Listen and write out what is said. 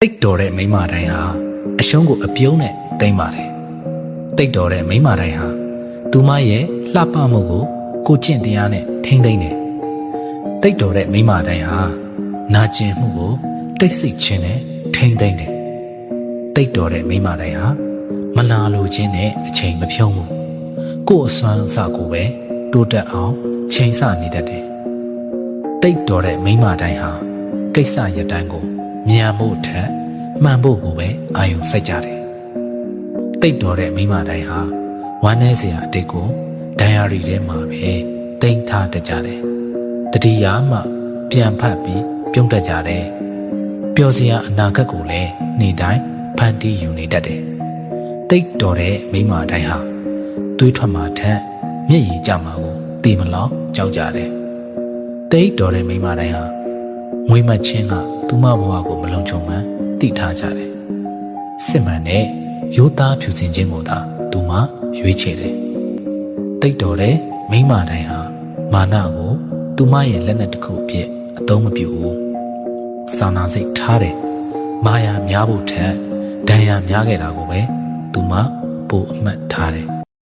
တိတ်တော်တဲ့မိန်းမတိုင်းဟာအရှုံးကိုအပြုံးနဲ့သိမ့်ပါတယ်တိတ်တော်တဲ့မိန်းမတိုင်းဟာသူမရဲ့လှပမှုကိုကျင့်တရားနဲ့ထိမ့်သိမ့်တယ်တိတ်တော်တဲ့မိန်းမတိုင်းဟာနာကျင်မှုကိုတိတ်ဆိတ်ခြင်းနဲ့ထိမ့်သိမ့်တယ်တိတ်တော်တဲ့မိန်းမတိုင်းဟာမလာလိုခြင်းနဲ့အချိန်မဖြုံးဘူးကိုယ်အစွမ်းအစကိုပဲတိုးတက်အောင်ချိန်ဆနေတတ်တယ်တိတ်တော်တဲ့မိန်းမတိုင်းဟာကိစ္စရတိုင်းကိုမြန်ဖို့ထက်မှန်ဖို့ကိုပဲအာရုံစိုက်ကြတယ်။တိတ်တော်တဲ့မိန်းမတိုင်းဟာဝမ်းနည်းစရာအတိတ်ကိုဒိုင်ယာရီထဲမှာပဲတင်ထားတတ်ကြတယ်။တတိယမှပြန်ဖတ်ပြီးပြုံးတတ်ကြတယ်။ပျော်စရာအနာဂတ်ကိုလည်းနေ့တိုင်းဖန်တီးယူနေတတ်တယ်။တိတ်တော်တဲ့မိန်းမတိုင်းဟာသွေးထွက်မှထက်မျက်ရည်ကျမှာကိုသိမလောက်ကြောက်ကြတယ်။တိတ်တော်တဲ့မိန်းမတိုင်းဟာငွေမှတ်ခြင်းကသူမဘဝကိုမလုံခြုံမှန်းသိထားကြတယ်။စစ်မှန်တဲ့ရိုးသားဖြူစင်ခြင်းကိုသာသူမရွေးချယ်တယ်။တိတ်တော်တဲ့မိန်းမတိုင်းဟာမာနကိုသူမရဲ့လက်နက်တစ်ခုအဖြစ်အသုံးမပြုဘူး။စာနာစိတ်ထားတယ်။မာယာများဖို့ထက်ဒဏ်ရာများခဲ့တာကိုပဲသူမပိုအမှတ်ထားတယ်။